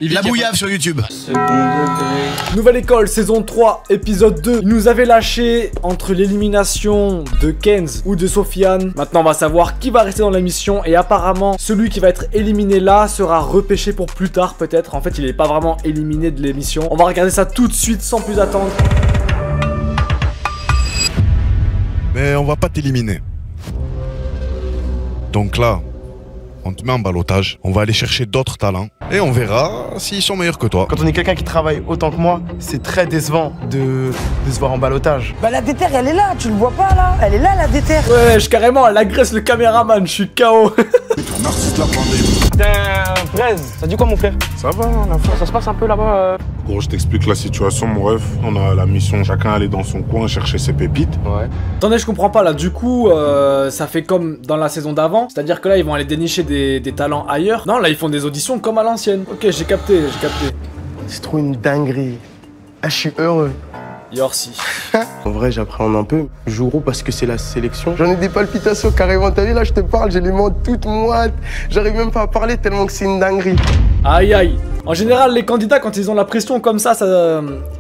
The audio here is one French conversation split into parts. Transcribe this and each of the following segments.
La bouillave sur YouTube. Nouvelle école, saison 3, épisode 2. Il nous avait lâché entre l'élimination de Kenz ou de Sofiane. Maintenant on va savoir qui va rester dans la mission. Et apparemment celui qui va être éliminé là sera repêché pour plus tard peut-être. En fait il n'est pas vraiment éliminé de l'émission. On va regarder ça tout de suite sans plus attendre. Mais on va pas t'éliminer. Donc là, on te met en ballottage, on va aller chercher d'autres talents et on verra s'ils sont meilleurs que toi. Quand on est quelqu'un qui travaille autant que moi, c'est très décevant de se voir en ballottage. Bah la déterre elle est là, tu le vois pas là? Elle est là la déterre. Ouais, carrément, elle agresse le caméraman, je suis KO. Merci de la pandémie. Putain, Fraise, ça dit quoi mon frère? Ça va, la foi. Ça se passe un peu là-bas Gros, je t'explique la situation, mon ref. On a la mission, chacun aller dans son coin chercher ses pépites. Ouais. Attendez, je comprends pas là, du coup, ça fait comme dans la saison d'avant. C'est-à-dire que là, ils vont aller dénicher des talents ailleurs. Non, là, ils font des auditions comme à l'ancienne. Ok, j'ai capté. C'est trop une dinguerie. Ah, je suis heureux. Yorsi. En vrai, j'appréhende un peu. Je joue gros parce que c'est la sélection. J'en ai des palpitations carrément. T'as vu là, je te parle, j'ai les mains toutes moites. J'arrive même pas à parler tellement que c'est une dinguerie. Aïe aïe. En général, les candidats, quand ils ont la pression comme ça,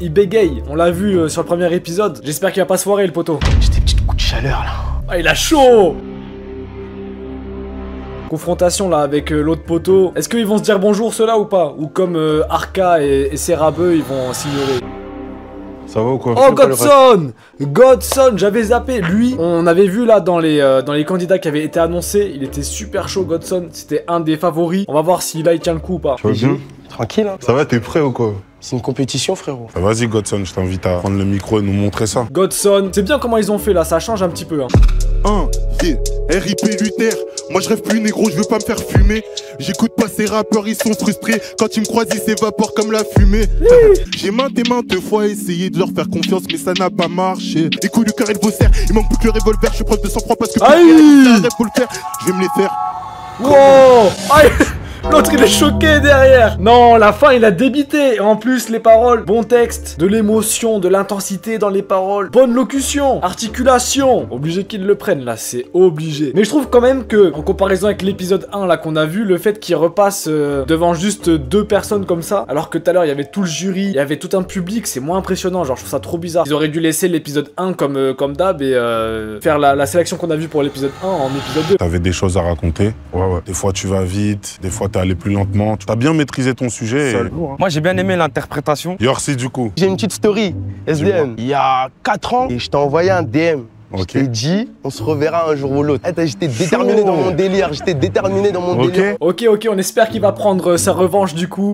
ils bégayent. On l'a vu sur le premier épisode. J'espère qu'il va pas se foirer, le poteau. J'ai des petits coups de chaleur là. Ah, il a chaud. Confrontation là avec l'autre poteau. Est-ce qu'ils vont se dire bonjour ceux-là ou pas? Ou comme Arca et Serabeux, ils vont s'ignorer? Ça va ou quoi? Oh Godson, j'avais zappé. Lui, on avait vu là dans les candidats qui avaient été annoncés. Il était super chaud, Godson. C'était un des favoris. On va voir si là il tient le coup ou pas. Tu vas bien? Tranquille hein. Ça va, t'es prêt ou quoi? C'est une compétition frérot. Vas-y Godson, je t'invite à prendre le micro et nous montrer ça. Godson, c'est bien comment ils ont fait là, ça change un petit peu hein. RIP Luther, moi je rêve plus négro, je veux pas me faire fumer. J'écoute pas ces rappeurs, ils sont frustrés. Quand ils me croisent, ils s'évaporent comme la fumée. J'ai maintes et maintes fois essayé de leur faire confiance, mais ça n'a pas marché. Les coups du cœur et le faussaire, il manque plus que le revolver. Je suis preuve de sang-froid parce que pour faut le faire. Je vais me les faire. Wow. Aïe. L'autre il est choqué derrière. Non, la fin il a débité. En plus les paroles, bon texte, de l'émotion, de l'intensité dans les paroles, bonne locution, articulation. Obligé qu'ils le prennent là, c'est obligé. Mais je trouve quand même que, en comparaison avec l'épisode 1 là qu'on a vu, le fait qu'il repasse devant juste deux personnes comme ça, alors que tout à l'heure il y avait tout le jury, il y avait tout un public, c'est moins impressionnant. Genre je trouve ça trop bizarre. Ils auraient dû laisser l'épisode 1 comme d'hab et faire la sélection qu'on a vue pour l'épisode 1 en épisode 2. T'avais des choses à raconter. Ouais. Des fois tu vas vite, des fois t'es allé plus lentement. Tu as bien maîtrisé ton sujet. Moi j'ai bien aimé l'interprétation. Yorsi du coup. J'ai une petite story, SDM. Il y a 4 ans, et je t'ai envoyé un DM. Je t'ai dit, on se reverra un jour ou l'autre. J'étais déterminé dans mon délire, délire. Ok, on espère qu'il va prendre sa revanche du coup.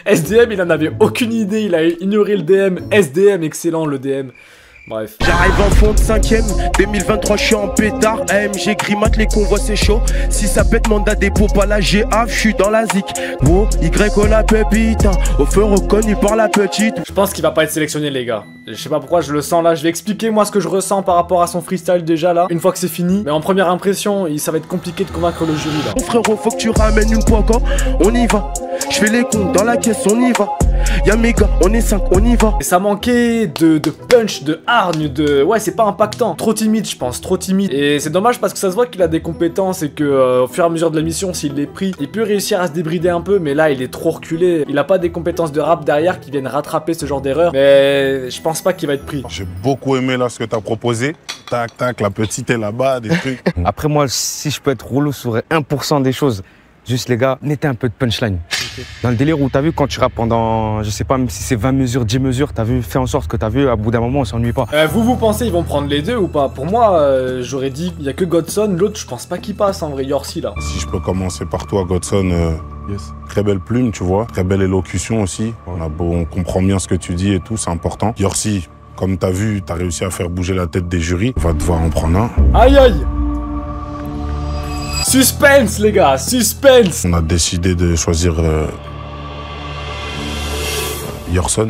SDM, il en avait aucune idée, il a ignoré le DM. SDM, excellent le DM. Bref. J'arrive en fond de 5ème, 2023 je suis en pétard, AMG grimate les convois c'est chaud. Si ça pète mandat dépôt pas la GA, je suis dans la zik. Wow, Y on la pépite, au feu reconnu par la petite. Je pense qu'il va pas être sélectionné les gars. Je sais pas pourquoi je le sens là, je vais expliquer moi ce que je ressens par rapport à son freestyle déjà là, une fois que c'est fini. Mais en première impression, ça va être compliqué de convaincre le jury là. Mon frérot, faut que tu ramènes une poica, on y va. Je fais les comptes dans la caisse, on y va. Y'a mes gars, on est 5, on y va. Et ça manquait de punch, de hargne, ouais c'est pas impactant. Trop timide je pense, trop timide. Et c'est dommage parce que ça se voit qu'il a des compétences et que au fur et à mesure de la mission, s'il les pris, il peut réussir à se débrider un peu. Mais là il est trop reculé. Il a pas des compétences de rap derrière qui viennent rattraper ce genre d'erreur. Mais je pense pas qu'il va être pris. J'ai beaucoup aimé là ce que t'as proposé. Tac tac, la petite est là-bas, des trucs. Après moi, si je peux être rouleau sur 1% des choses, juste les gars, mettez un peu de punchline. Dans le délire où t'as vu quand tu rappes pendant, je sais pas, même si c'est 20 mesures, 10 mesures, t'as vu, fais en sorte que t'as vu, à bout d'un moment on s'ennuie pas. Vous pensez ils vont prendre les deux ou pas? Pour moi, j'aurais dit, il y a que Godson, l'autre je pense pas qu'il passe en vrai, Yorsi là. Si je peux commencer par toi, Godson, très belle plume, tu vois, très belle élocution aussi. On comprend bien ce que tu dis et tout, c'est important. Yorsi, comme t'as vu, t'as réussi à faire bouger la tête des jurys, on va devoir en prendre un. Aïe aïe. Suspense les gars, suspense. On a décidé de choisir Yorson.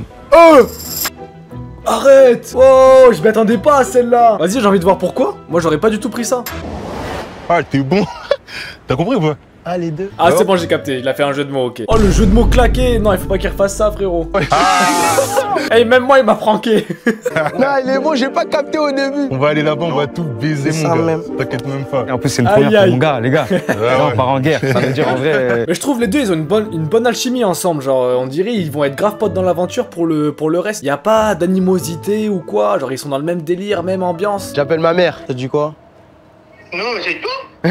Arrête. Oh, je m'attendais pas à celle-là. Vas-y, j'ai envie de voir pourquoi. Moi j'aurais pas du tout pris ça. Ah, t'es bon. T'as compris ou pas? Ah les deux. Ah c'est bon, j'ai capté, il a fait un jeu de mots, ok. Oh le jeu de mots claqué. Non, il faut pas qu'il refasse ça frérot. Hey, même moi, il m'a pranké. Non, il est bon, j'ai pas capté au début. On va aller là-bas, on va tout baiser, C'est mon ça gars. même. T'inquiète même pas. Et en plus, c'est une Aïe, première aïe. pour mon gars, les gars. Là, on part en guerre. Ça veut dire en vrai. Mais je trouve les deux, ils ont une bonne alchimie ensemble. Genre, on dirait ils vont être grave potes dans l'aventure pour le reste. Y a pas d'animosité ou quoi. Genre, ils sont dans le même délire, même ambiance. J'appelle ma mère. T'as dit quoi? Non, c'est tout.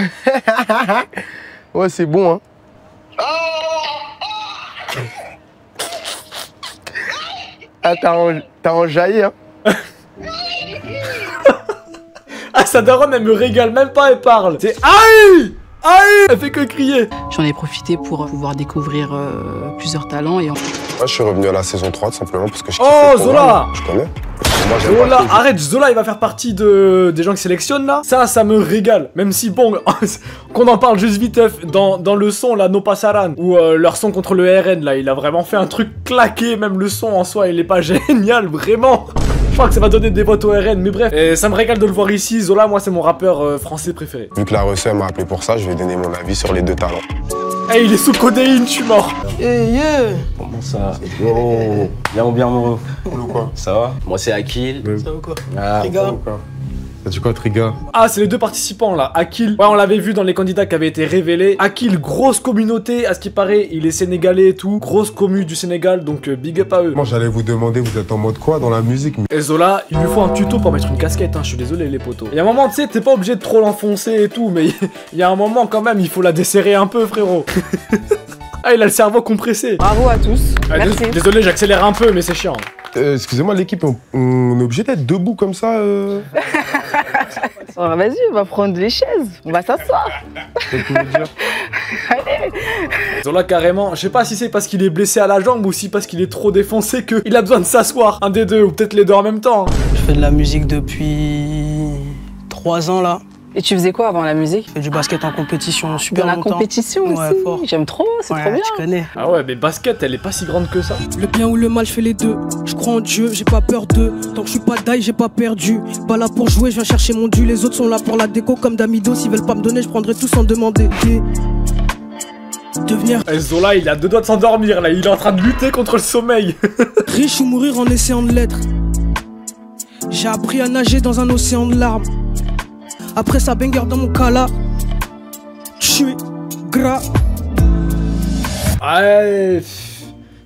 Ouais, c'est bon, hein. Ah, t'as enjaillé, hein. Ah, sa daronne, elle me régale même pas, elle parle. C'est aïe! Aïe! Elle fait que crier. J'en ai profité pour pouvoir découvrir plusieurs talents et Moi, je suis revenu à la saison 3 tout simplement parce que je Oh, Zola! Je connais. Moi, j'aime Zola, pas arrête, Zola, il va faire partie des gens qui sélectionnent là. Ça me régale. Même si, bon, qu'on en parle juste vite, dans le son là, No Pasaran, ou leur son contre le RN là, il a vraiment fait un truc claqué. Même le son en soi, il est pas génial, vraiment. Je crois que ça va donner des votes au RN, mais bref. Et ça me régale de le voir ici. Zola, moi, c'est mon rappeur français préféré. Vu que la Russie m'a appelé pour ça, je vais donner mon avis sur les deux talents. Hey, il est sous codéine, je suis mort. Hey, yeah. Comment ça? Oh, bien ou bien amoureux? Cool ou quoi? Ça va? Moi c'est Akil. Ça va quoi? Ah, Triga. T'as dit quoi, Triga? Ah, c'est les deux participants là. Akil, ouais, on l'avait vu dans les candidats qui avaient été révélés. Akil, grosse communauté, à ce qui paraît, il est sénégalais et tout. Grosse commu du Sénégal, donc big up à eux. Moi, j'allais vous demander, vous êtes en mode quoi dans la musique? Et Zola, il lui faut un tuto pour mettre une casquette, hein. Je suis désolé, les potos. Il y a un moment, tu sais, t'es pas obligé de trop l'enfoncer et tout, mais il y a un moment quand même, il faut la desserrer un peu, frérot. Ah, il a le cerveau compressé. Bravo à tous. Ah, Merci. désolé, j'accélère un peu, mais c'est chiant. Excusez-moi, l'équipe, on est obligé d'être debout comme ça Alors, vas-y, on va prendre les chaises. On va s'asseoir. Zola, carrément, je sais pas si c'est parce qu'il est blessé à la jambe ou si parce qu'il est trop défoncé qu'il a besoin de s'asseoir. Un des deux, ou peut-être les deux en même temps. Je fais de la musique depuis 3 ans là. Et tu faisais quoi avant la musique? Je fais du basket en compétition super Dans la longtemps. compétition Ouais, aussi. fort. J'aime trop, c'est trop bien. Tu connais. Ah ouais, mais basket, elle est pas si grande que ça. Le bien ou le mal, je fais les deux. Je crois en Dieu, j'ai pas peur d'eux. Tant que je suis pas d'ail, j'ai pas perdu. Pas là pour jouer, je viens chercher mon dû. Les autres sont là pour la déco comme Damido. S'ils veulent pas me donner, je prendrai tout sans demander. Devenir Zola, il a deux doigts de s'endormir là, il est en train de lutter contre le sommeil. riche ou mourir en essayant de l'être. J'ai appris à nager dans un océan de larmes. Après ça banger dans mon cas là. Je suis gras. Ouais,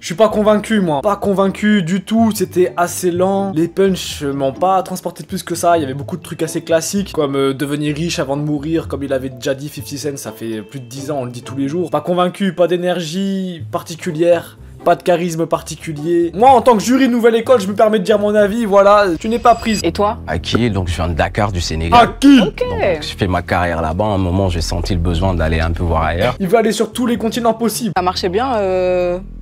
je suis pas convaincu moi. Pas convaincu du tout, c'était assez lent. Les punchs m'ont pas transporté plus que ça. Il y avait beaucoup de trucs assez classiques, comme devenir riche avant de mourir, comme il avait déjà dit 50 Cent, ça fait plus de 10 ans, on le dit tous les jours. Pas convaincu, pas d'énergie particulière. Pas de charisme particulier. Moi, en tant que jury Nouvelle École, je me permets de dire mon avis, voilà, tu n'es pas prise. Et toi? Akil, donc je viens de Dakar du Sénégal. Akil! Ok. Donc je fais ma carrière là-bas. À un moment, j'ai senti le besoin d'aller un peu voir ailleurs. Il veut aller sur tous les continents possibles. Ça marchait bien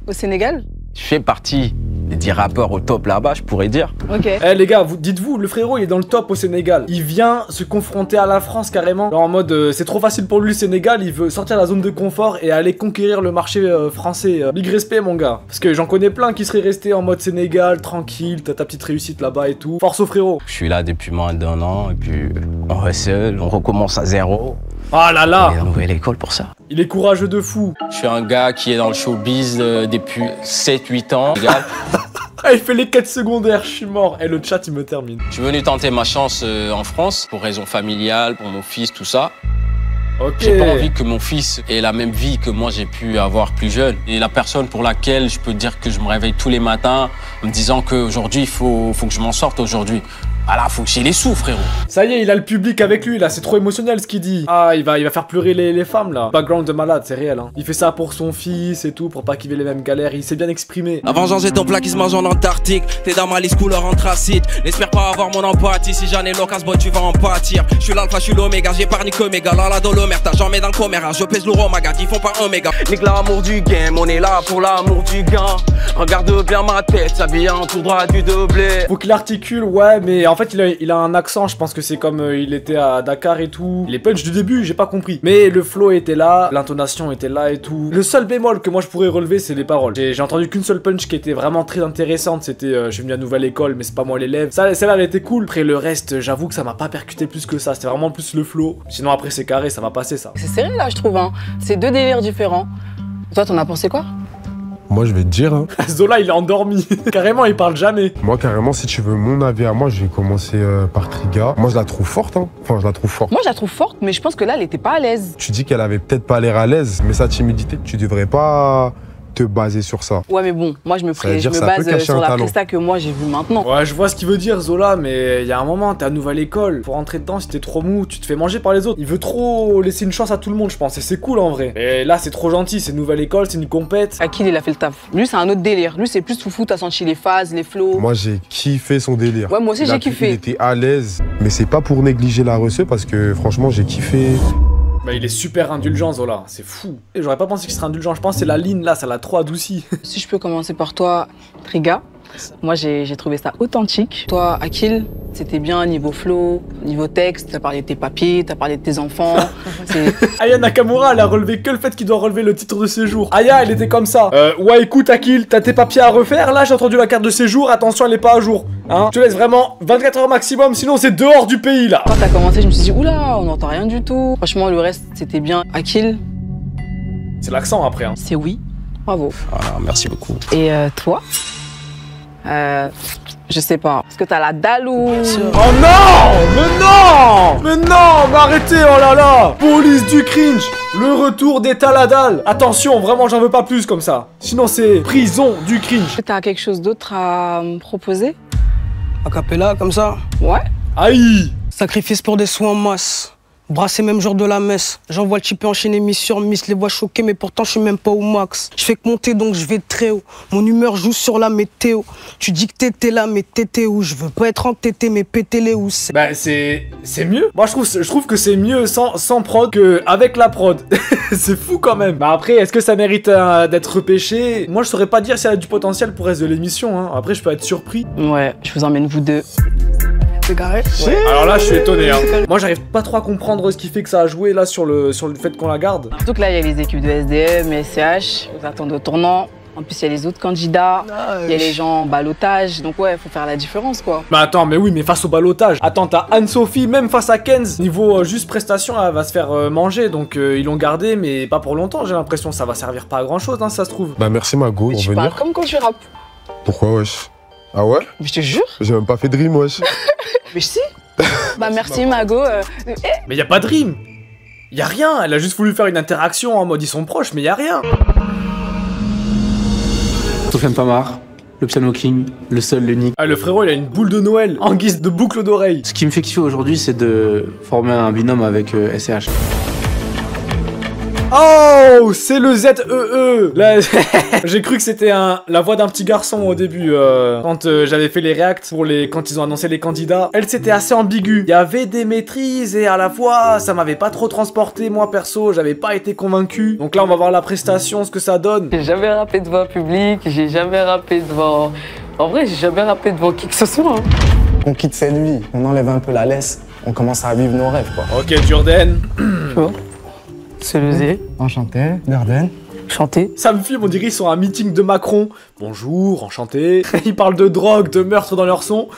au Sénégal? Je fais partie des 10 rappeurs au top là-bas, je pourrais dire. Ok. Eh les gars, dites-vous, le frérot il est dans le top au Sénégal. Il vient se confronter à la France carrément. Genre en mode c'est trop facile pour lui le Sénégal, il veut sortir de la zone de confort et aller conquérir le marché français. Big respect mon gars. Parce que j'en connais plein qui seraient restés en mode Sénégal, tranquille, t'as ta petite réussite là-bas et tout. Force au frérot. Je suis là depuis moins d'1 an et puis on reste seul, on recommence à zéro. Ah là là! Il y a une nouvelle école pour ça. Il est courageux de fou. Je suis un gars qui est dans le showbiz depuis 7-8 ans. Ah, il fait les quêtes secondaires, je suis mort. Et le chat il me termine. Je suis venu tenter ma chance en France pour raison familiale, pour mon fils, tout ça. Ok. J'ai pas envie que mon fils ait la même vie que moi j'ai pu avoir plus jeune. Et la personne pour laquelle je peux dire que je me réveille tous les matins en me disant qu'aujourd'hui il faut que je m'en sorte aujourd'hui. Ah là, faut que j'ai les sous, frérot. Ça y est, il a le public avec lui là, c'est trop émotionnel ce qu'il dit. Ah, il va faire pleurer les femmes là. Background de malade, c'est réel hein. Il fait ça pour son fils et tout, pour pas qu'il ait les mêmes galères, il s'est bien exprimé. La vengeance est un plat qui se mange en Antarctique. T'es dans ma liste couleur anthracite. N'espère pas avoir mon empathie. Si j'en ai l'occasion, boy, tu vas en pâtir. Je suis l'alpha, je suis l'oméga, j'épargne que mes gars. Là, la dolomère, t'as jamais dans le coméra. Je pèse lourd, ma gars, ils font pas un méga. Nique l'amour du game, on est là pour l'amour du gain. Regarde bien ma tête, s'habille en tout droit du doublé. Faut qu'il articule, ouais, mais en fait il a un accent, je pense que c'est comme il était à Dakar et tout. Les punchs du début, j'ai pas compris. Mais le flow était là, l'intonation était là et tout. Le seul bémol que moi je pourrais relever, c'est les paroles. J'ai entendu qu'une seule punch qui était vraiment très intéressante, c'était je suis venu à Nouvelle École, mais c'est pas moi l'élève. Celle-là, elle était cool. Après le reste, j'avoue que ça m'a pas percuté plus que ça. C'était vraiment plus le flow. Sinon après c'est carré, ça va passer ça. C'est serré là, je trouve. Hein. C'est deux délires différents. Toi, t'en as pensé quoi? Moi, je vais te dire. Hein. Zola, il est endormi. Carrément, il parle jamais. Moi, carrément, si tu veux mon avis à moi, je vais commencer par Triga. Moi, je la trouve forte. Hein. Enfin, je la trouve forte. Moi, je la trouve forte, mais je pense que là, elle était pas à l'aise. Tu dis qu'elle avait peut-être pas l'air à l'aise, mais sa timidité, tu devrais pas te baser sur ça. Ouais, mais bon, moi, je me base sur la presta que moi, j'ai vue maintenant. Ouais, je vois ce qu'il veut dire, Zola, mais il y a un moment, t'es à nouvelle école. Faut rentrer dedans, si t'es trop mou, tu te fais manger par les autres. Il veut trop laisser une chance à tout le monde, je pense. Et c'est cool, en vrai. Et là, c'est trop gentil, c'est une nouvelle école, c'est une compète. Akil, il a fait le taf. Lui, c'est un autre délire. Lui, c'est plus foufou, t'as senti les phases, les flows. Moi, j'ai kiffé son délire. Ouais, moi aussi, j'ai kiffé. Il était à l'aise. Mais c'est pas pour négliger la recette, parce que franchement, j'ai kiffé. Bah il est super indulgent Zola, c'est fou. Et j'aurais pas pensé qu'il serait indulgent, je pense que c'est la ligne là, ça l'a trop adouci. Si je peux commencer par toi, Triga, moi j'ai trouvé ça authentique. Toi, Akil, c'était bien niveau flow, niveau texte, t'as parlé de tes papiers, t'as parlé de tes enfants. Aya Nakamura, elle a relevé que le fait qu'il doit relever le titre de séjour. Aya, elle était comme ça. Ouais écoute Akil, t'as tes papiers à refaire, là j'ai entendu la carte de séjour, attention elle est pas à jour. Hein, je te laisse vraiment 24 heures maximum, sinon c'est dehors du pays là. Quand t'as commencé, je me suis dit, oula, on n'entend rien du tout. Franchement, le reste, c'était bien. Akil. C'est l'accent après. Hein. C'est oui. Bravo. Voilà, merci beaucoup. Et toi je sais pas. Est-ce que t'as la dalle ou... Oh non! Mais non! Mais non! Mais arrêtez, oh là là! Police du cringe! Le retour des taladales! Attention, vraiment, j'en veux pas plus comme ça. Sinon, c'est prison du cringe. T'as quelque chose d'autre à me proposer? A cappella, comme ça? Ouais. Aïe! Sacrifice pour des soins en masse. Brassé même jour de la messe. J'envoie le type enchaîner miss sur miss. Les voix choquées, mais pourtant je suis même pas au max. Je fais que monter donc je vais très haut. Mon humeur joue sur la météo. Tu dis que t'étais là, mais t'étais où? Je veux pas être entêté, mais péter les housses. Bah c'est mieux. Moi je trouve que c'est mieux sans prod que avec la prod. C'est fou quand même. Bah après, est-ce que ça mérite d'être repêché? Moi je saurais pas dire si elle a du potentiel pour le reste de l'émission. Hein. Après je peux être surpris. Ouais, je vous emmène vous deux. C'est carré. Ouais. Alors là, je suis étonné. Hein. Moi, j'arrive pas trop à comprendre ce qui fait que ça a joué là sur le fait qu'on la garde. Surtout que là, il y a les équipes de SDM et SCH. Ils attendent au tournant. En plus, il y a les autres candidats. Il y a les gens en ballottage. Donc ouais, faut faire la différence quoi. Mais attends, mais oui, mais face au ballottage. Attends, t'as Anne-Sophie, même face à Kenz. Niveau juste prestation, elle va se faire manger. Donc ils l'ont gardé, mais pas pour longtemps. J'ai l'impression ça va servir pas à grand chose, hein, ça se trouve. Bah merci Mago pour tu venir. parles comme quand tu rappes. Pourquoi wesh? Ah ouais? Mais je te jure. J'ai même pas fait de rime wesh. Mais si. Bah merci Mago. Mais y a pas de rime. Y a rien. Elle a juste voulu faire une interaction en mode ils sont proches, mais y a rien. Sofiane Pamar, le Piano King, le seul, l'unique. Ah le frérot il a une boule de Noël en guise de boucle d'oreille. Ce qui me fait kiffer aujourd'hui c'est de former un binôme avec SCH. Oh, c'est le ZEE. Là, j'ai cru que c'était la voix d'un petit garçon au début quand j'avais fait les reacts quand ils ont annoncé les candidats. Elle c'était assez ambigu. Il y avait des maîtrises et à la fois ça m'avait pas trop transporté moi perso. J'avais pas été convaincu. Donc là on va voir la prestation, ce que ça donne. J'ai jamais rappé devant un public. J'ai jamais rappé devant. En vrai, j'ai jamais rappé devant qui que ce soit. Hein. On quitte cette vie, on enlève un peu la laisse, on commence à vivre nos rêves quoi. Ok Jordan. C'est le Z. Enchanté, Jordan. Chanter. Ça me filme, on dirait qu'ils sont à un meeting de Macron. Bonjour, enchanté. Ils parlent de drogue, de meurtre dans leur son.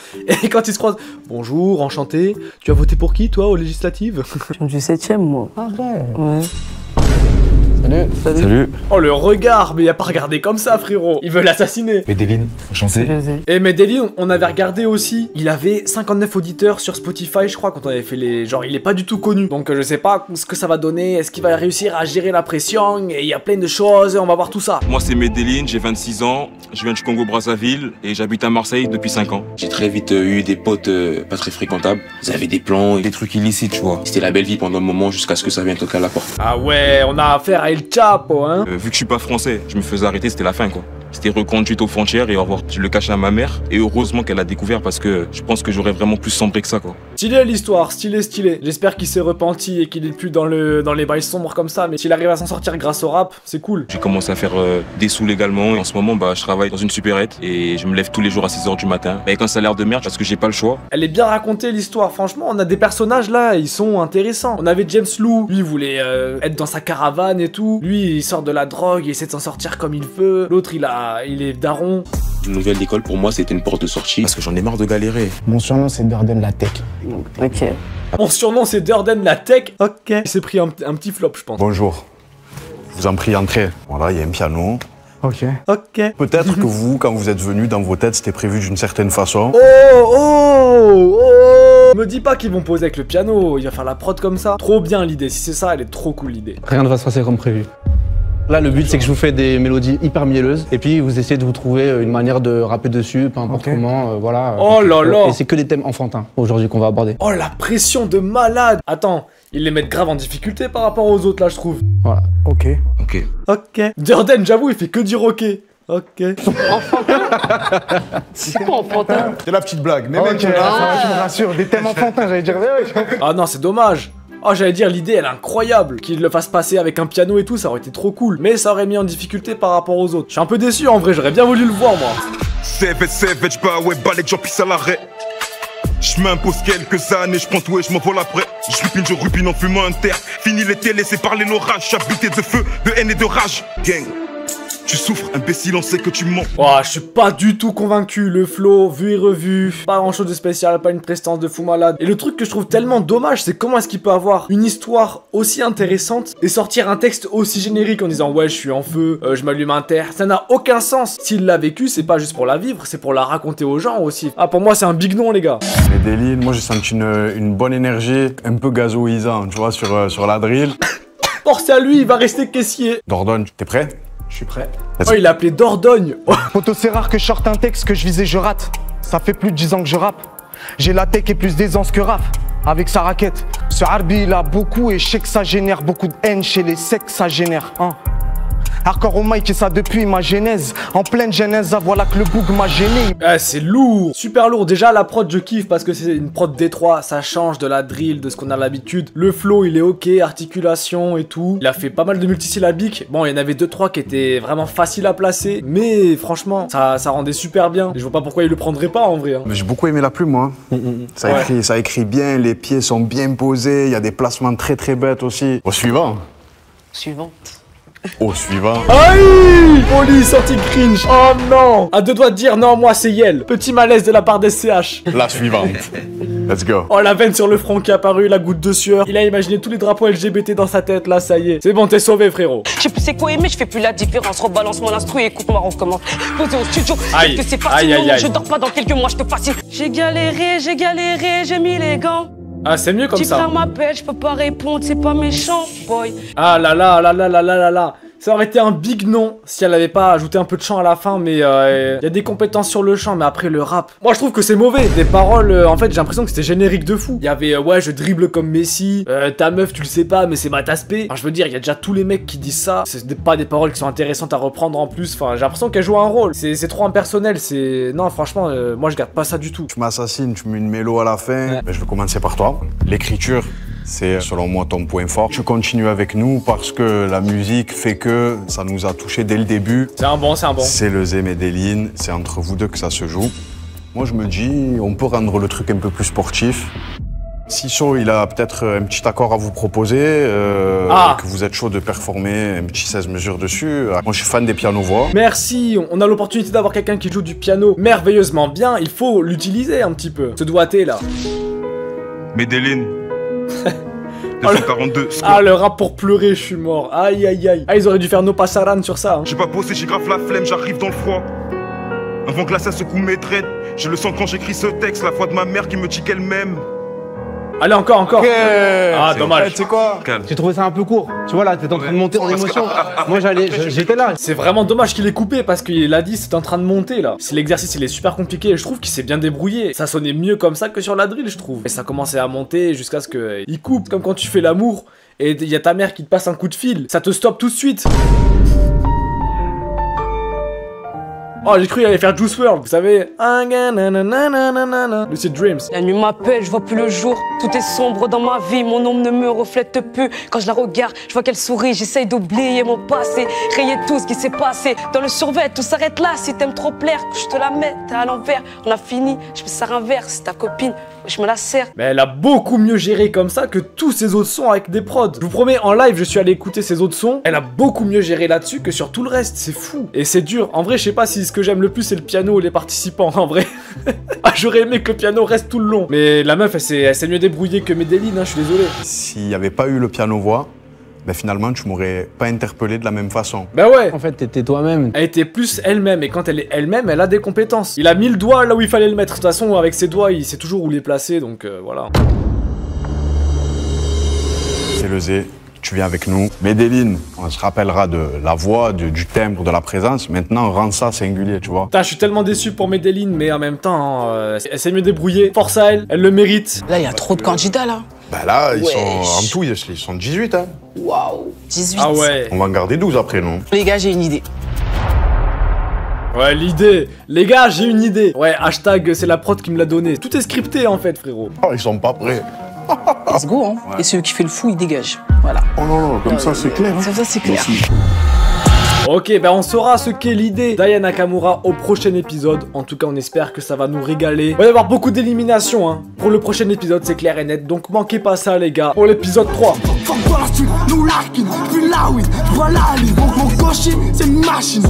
Et quand ils se croisent, bonjour, enchanté. Tu as voté pour qui, toi, aux législatives? Je me suis 7ème, moi. Ah ouais. Ouais. Salut. Salut. Oh, le regard, mais il a pas regardé comme ça, frérot. Il veut l'assassiner. Medellin, enchanté. Et Medellin, on avait regardé aussi. Il avait 59 auditeurs sur Spotify, je crois, quand on avait fait les... Genre, il est pas du tout connu. Donc, je sais pas ce que ça va donner. Est-ce qu'il va réussir à gérer la pression? Et il y a plein de choses, on va voir tout ça. Moi, c'est Medellin, j'ai 26 ans. Je viens du Congo-Brazzaville et j'habite à Marseille depuis 5 ans. J'ai très vite eu des potes pas très fréquentables. Ils avaient des plans et des trucs illicites, tu vois. C'était la belle vie pendant le moment jusqu'à ce que ça vienne toquer à la porte. Ah ouais, on a affaire à El Chapo, hein. Vu que je suis pas français, je me faisais arrêter, c'était la fin, quoi. C'était reconduite aux frontières et au revoir. Je le cachais à ma mère et heureusement qu'elle a découvert parce que je pense que j'aurais vraiment plus sombré que ça, quoi. Stylé l'histoire, stylé. J'espère qu'il s'est repenti et qu'il est plus dans les bails sombres comme ça, mais s'il arrive à s'en sortir grâce au rap, c'est cool. J'ai commencé à faire des sous légalement et en ce moment, bah, je travaille dans une supérette et je me lève tous les jours à 6h du matin avec un salaire de merde parce que j'ai pas le choix. Elle est bien racontée l'histoire, franchement, on a des personnages là, ils sont intéressants. On avait James Lou, lui il voulait être dans sa caravane et tout. Lui il sort de la drogue, il essaie de s'en sortir comme il veut. L'autre il est daron. Une nouvelle école pour moi c'était une porte de sortie parce que j'en ai marre de galérer. Mon surnom c'est Jordan la tech. Ok. Mon surnom c'est Jordan la tech. Ok. Il s'est pris un petit flop je pense. Bonjour. Je vous en prie, entrez. Voilà, il y a un piano. Ok. Ok. Peut-être que vous, quand vous êtes venus dans vos têtes, c'était prévu d'une certaine façon. Oh Me dis pas qu'ils vont poser avec le piano, il va faire la prod comme ça. Trop bien l'idée, si c'est ça, elle est trop cool l'idée. Rien ne va se passer comme prévu. Là, le but, c'est que je vous fais des mélodies hyper mielleuses et puis vous essayez de vous trouver une manière de rapper dessus, peu importe comment, voilà. Oh là là. Et c'est que des thèmes enfantins aujourd'hui qu'on va aborder. Oh la pression de malade. Attends, ils les mettent grave en difficulté par rapport aux autres là, je trouve. Voilà, ok. Ok. Jordan, j'avoue, il fait que dire ok. Ok. C'est quoi enfantin? C'est la petite blague, mais Ok, mec, ça va, tu me rassures, des thèmes enfantins, j'allais dire. Ah non, c'est dommage. Oh, j'allais dire, l'idée, elle est incroyable. Qu'ils le fassent passer avec un piano et tout, ça aurait été trop cool. Mais ça aurait mis en difficulté par rapport aux autres. Je suis un peu déçu, en vrai, j'aurais bien voulu le voir, moi. Savage, bah ouais, balèque, j'en pisse à l'arrêt. Je m'impose quelques années, je pense ouais, je m'envole après. Je rupine, je rupine en fumant un terre. Fini l'été, laissez parler l'orage. J'habité de feu, de haine et de rage. Gang. Tu souffres, imbécile, on sait que tu mens. Oh, je suis pas du tout convaincu. Le flow, vu et revu, pas grand chose de spécial, pas une prestance de fou malade. Et le truc que je trouve tellement dommage, c'est comment est-ce qu'il peut avoir une histoire aussi intéressante et sortir un texte aussi générique en disant ouais, je suis en feu, je m'allume un terre. Ça n'a aucun sens. S'il l'a vécu, c'est pas juste pour la vivre, c'est pour la raconter aux gens aussi. Ah, pour moi, c'est un big non, les gars. Medellin, moi j'ai senti une bonne énergie, un peu gazoisant, tu vois, sur la drill. Force à lui, il va rester caissier. Dordogne, t'es prêt? Je suis prêt. Oh, il a appelé Dordogne. Poto, c'est rare que je sorte un texte que je visais, je rate. Ça fait plus de 10 ans que je rappe. J'ai la tech et plus d'aisance que rap. Avec sa raquette. Ce Harbi, il a beaucoup et je sais que ça génère beaucoup de haine chez les secs, ça génère. Hein. Hardcore au mic et ça depuis ma genèse. En pleine genèse, voilà que le boug m'a gêné. Ah, c'est lourd, super lourd. Déjà, la prod, je kiffe parce que c'est une prod D3. Ça change de la drill, de ce qu'on a l'habitude. Le flow, il est ok, articulation et tout. Il a fait pas mal de multisyllabiques. Bon, il y en avait 2-3 qui étaient vraiment faciles à placer. Mais franchement, ça rendait super bien. Et je vois pas pourquoi il le prendrait pas en vrai. Hein. Mais j'ai beaucoup aimé la plume, moi. Ça écrit bien, les pieds sont bien posés, il y a des placements très très bêtes aussi. Au suivant. Suivante. Au suivant. Aïe! Oli, sorti cringe. Oh non! À deux doigts de dire non, moi c'est Yel. Petit malaise de la part des CH. La suivante. Let's go. Oh, la veine sur le front qui est apparue, la goutte de sueur. Il a imaginé tous les drapeaux LGBT dans sa tête, là, ça y est. C'est bon, t'es sauvé, frérot. Je sais plus c'est quoi aimer, je fais plus la différence. Rebalance mon instru et écoute-moi, on recommence. Posé au studio, Aïe. que c'est facile, Aïe, non, aïe. je dors pas dans quelques mois, je te fascine. J'ai galéré, j'ai mis les gants. Ah, c'est mieux comme Petit ça. frère m'appelle, je peux pas répondre, c'est pas méchant, boy. Ah là là là là là là là là. Ça aurait été un big non si elle avait pas ajouté un peu de chant à la fin, mais il y a des compétences sur le chant, mais après le rap. Moi je trouve que c'est mauvais. Des paroles, en fait j'ai l'impression que c'était générique de fou. Il y avait ouais, je dribble comme Messi, ta meuf tu le sais pas, mais c'est ma tasse P. Enfin, je veux dire, il y a déjà tous les mecs qui disent ça. C'est pas des paroles qui sont intéressantes à reprendre en plus. Enfin, j'ai l'impression qu'elle joue un rôle. C'est trop impersonnel. C'est non, franchement, moi je garde pas ça du tout. Tu m'assassines, tu mets une mélo à la fin. Mais je vais commencer par toi. L'écriture. C'est selon moi ton point fort. Tu continues avec nous parce que la musique fait que ça nous a touchés dès le début. C'est un bon, c'est un bon. C'est le Zé Medellin, c'est entre vous deux que ça se joue. Moi je me dis, on peut rendre le truc un peu plus sportif. Sisso, il a peut-être un petit accord à vous proposer, que vous êtes chaud de performer un petit 16 mesures dessus. Moi je suis fan des pianos-voix. Merci, on a l'opportunité d'avoir quelqu'un qui joue du piano merveilleusement bien, il faut l'utiliser un petit peu. Ce doigté là. Medellin. 242. Ah, le rap pour pleurer, je suis mort. Aïe aïe aïe. Ah, ils auraient dû faire No Pasaran sur ça. Hein. J'ai pas bossé, j'ai grave la flemme, j'arrive dans le froid. Avant que la salle secoue mes dreads, je le sens quand j'écris ce texte, la voix de ma mère qui me dit qu'elle m'aime. Allez, encore, encore. Ah, dommage. Tu sais quoi? J'ai trouvé ça un peu court. Tu vois là, t'es en train de monter en émotion. Moi j'étais là. C'est vraiment dommage qu'il ait coupé parce qu'il a dit c'est en train de monter là. C'est l'exercice, il est super compliqué et je trouve qu'il s'est bien débrouillé. Ça sonnait mieux comme ça que sur la drill, je trouve. Et ça commençait à monter jusqu'à ce qu'il coupe, comme quand tu fais l'amour et il y a ta mère qui te passe un coup de fil. Ça te stoppe tout de suite. Oh, j'ai cru qu'il allait faire Juice WRLD, vous savez. Lucid Dreams. La nuit m'appelle, je vois plus le jour. Tout est sombre dans ma vie, mon ombre ne me reflète plus. Quand je la regarde, je vois qu'elle sourit, j'essaye d'oublier mon passé. Rayer tout ce qui s'est passé. Dans le survêt, tout s'arrête là. Si t'aimes trop plaire, que je te la mette à l'envers. On a fini, je me sers un verre, c'est ta copine. Je me la sers. Mais elle a beaucoup mieux géré comme ça que tous ses autres sons avec des prods. Je vous promets, en live, je suis allé écouter ses autres sons. Elle a beaucoup mieux géré là-dessus que sur tout le reste. C'est fou. Et c'est dur. En vrai, je sais pas si ce que j'aime le plus, c'est le piano ou les participants. En vrai. Ah, j'aurais aimé que le piano reste tout le long. Mais la meuf, elle s'est mieux débrouillée que Medellin, hein, je suis désolé. S'il n'y avait pas eu le piano-voix, ben finalement, tu m'aurais pas interpellé de la même façon. Bah ouais. En fait, t'étais toi-même. Elle était plus elle-même, et quand elle est elle-même, elle a des compétences. Il a mis le doigt là où il fallait le mettre. De toute façon, avec ses doigts, il sait toujours où les placer, donc voilà. C'est le Zé. Tu viens avec nous. Medellin, on se rappellera de la voix, du timbre, de la présence. Maintenant, rends ça singulier, tu vois. Putain, je suis tellement déçu pour Medellin, mais en même temps, elle s'est mieux débrouillée. Force à elle, elle le mérite. Là, il y a trop de candidats, là. Bah là, ils sont en tout, ils sont 18, hein. Waouh, 18. Ah ouais. On va en garder 12 après, non? Les gars, j'ai une idée. Ouais, l'idée. Les gars, j'ai une idée. Ouais, hashtag, c'est la prod qui me l'a donné. Tout est scripté, en fait, frérot. Oh, ils sont pas prêts. Let's go, hein. Ouais. Et celui qui fait le fou, il dégage. Voilà. Oh non, non, comme ça, c'est clair. Hein. Ça, c'est clair. Ok, ben on saura ce qu'est l'idée d'Aya Nakamura au prochain épisode. En tout cas, on espère que ça va nous régaler. Il va y avoir beaucoup d'éliminations, hein. Pour le prochain épisode, c'est clair et net. Donc, manquez pas ça, les gars. Pour l'épisode 3. Nous larkin, puis là oui, voilà, mon cocher, c'est une machine.